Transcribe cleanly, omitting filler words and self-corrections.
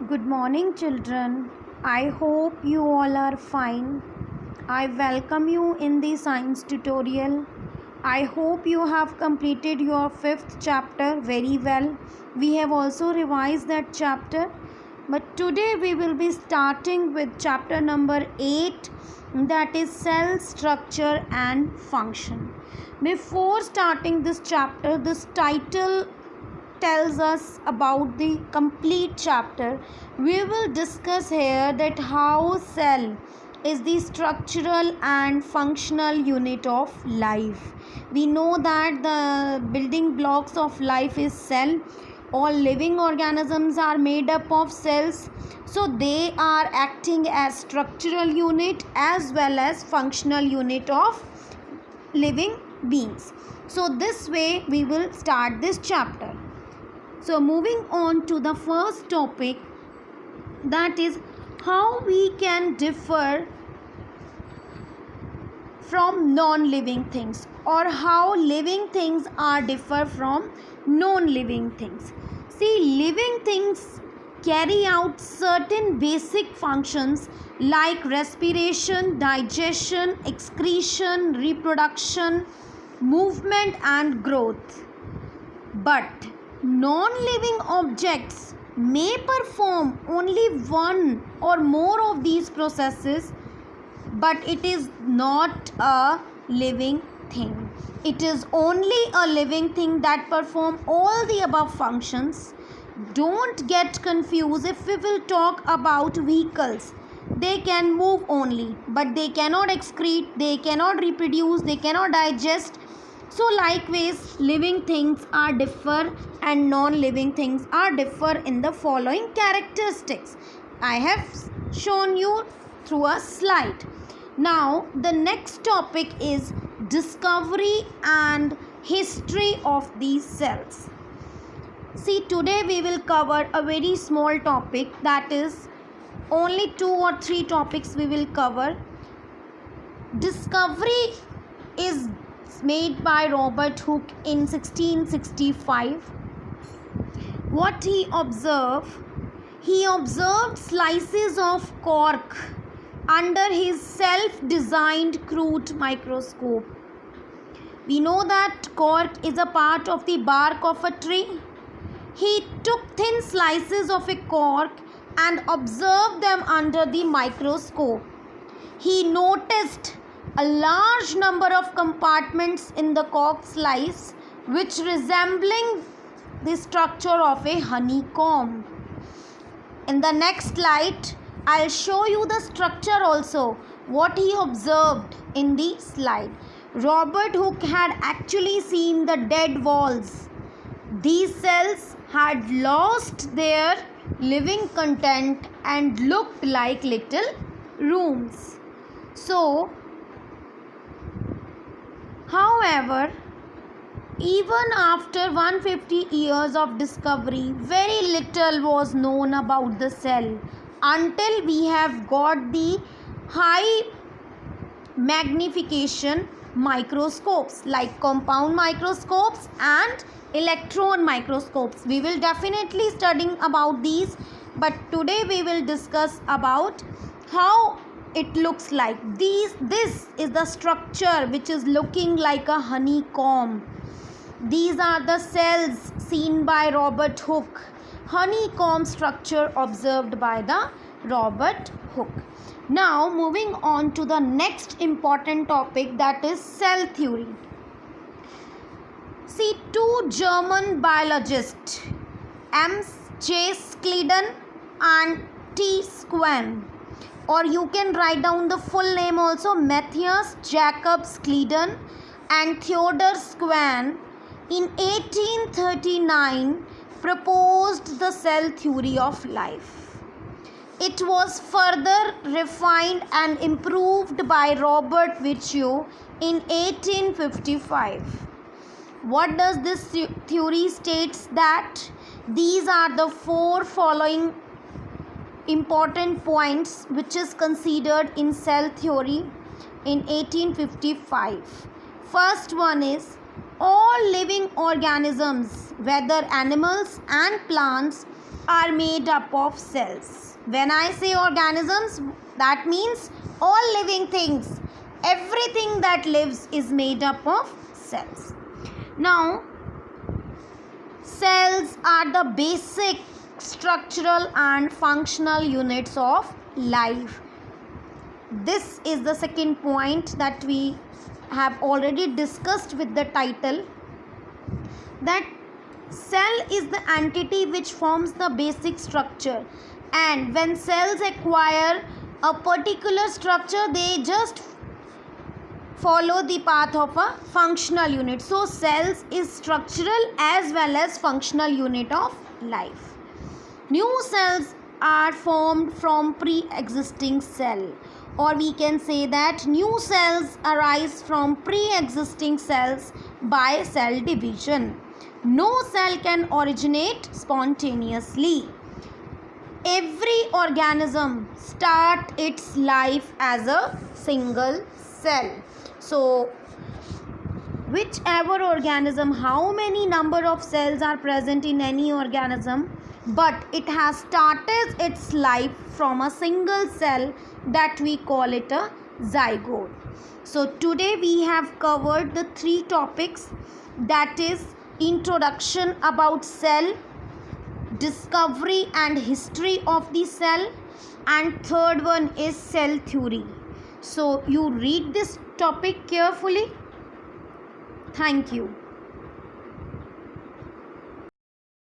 Good morning, children. I hope you all are fine. I welcome you in the science tutorial. I hope you have completed your fifth chapter very well. We have also revised that chapter, but today we will be starting with chapter number 8, that is cell structure and function. Before starting this chapter, this title tells us about the complete chapter. We will discuss here that how cell is the structural and functional unit of life. We know that the building blocks of life is cell. All living organisms are made up of cells, so they are acting as structural unit as well as functional unit of living beings. So this way we will start this chapter. So moving on to the first topic, that is how we can differ from non-living things, or how living things are differ from non-living things. See, living things carry out certain basic functions like respiration, digestion, excretion, reproduction, movement and growth. But non-living objects may perform only one or more of these processes, but it is not a living thing. It is only a living thing that perform all the above functions. Don't get confused. If we will talk about vehicles, they can move only, but they cannot excrete, they cannot reproduce, they cannot digest. So likewise, living things are differ and non-living things are differ in the following characteristics. I have shown you through a slide. Now the next topic is discovery and history of these cells. See, today we will cover a very small topic, that is only 2 or 3 topics we will cover. Discovery is made by Robert Hooke in 1665. What he observed? He observed slices of cork under his self-designed crude microscope. We know that cork is a part of the bark of a tree. He took thin slices of a cork and observed them under the microscope. He noticed a large number of compartments in the cork slice which resembling the structure of a honeycomb. In the next slide, I'll show you the structure also, what he observed in the slide. Robert Hooke had actually seen the dead walls. These cells had lost their living content and looked like little rooms. So, however, even after 150 years of discovery, very little was known about the cell until we have got the high magnification microscopes like compound microscopes and electron microscopes. We will definitely studying about these, but today we will discuss about how it looks like. This is the structure which is looking like a honeycomb. These are the cells seen by Robert Hooke. Honeycomb structure observed by the Robert Hooke. Now moving on to the next important topic, that is cell theory. See, 2 German biologists, M.J. Schleiden and T. Schwann, or you can write down the full name also, Matthias Jakob Schleiden and Theodor Schwann, in 1839 proposed the cell theory of life. It was further refined and improved by Robert Virchow in 1855. What does this theory states? That these are the 4 following important points which is considered in cell theory in 1855. First one is, all living organisms, whether animals and plants, are made up of cells. When I say organisms, that means all living things. Everything that lives is made up of cells. Now, cells are the basic structural and functional units of life. This is the second point that we have already discussed with the title, that cell is the entity which forms the basic structure, and when cells acquire a particular structure, they just follow the path of a functional unit. So cells is structural as well as functional unit of life. New cells are formed from pre-existing cell, or we can say that new cells arise from pre-existing cells by cell division. No cell can originate spontaneously. Every organism starts its life as a single cell. So, whichever organism, how many number of cells are present in any organism, but it has started its life from a single cell, that we call it a zygote. So today we have covered the 3 topics, that is introduction about cell, discovery and history of the cell, and third one is cell theory. So you read this topic carefully. Thank you.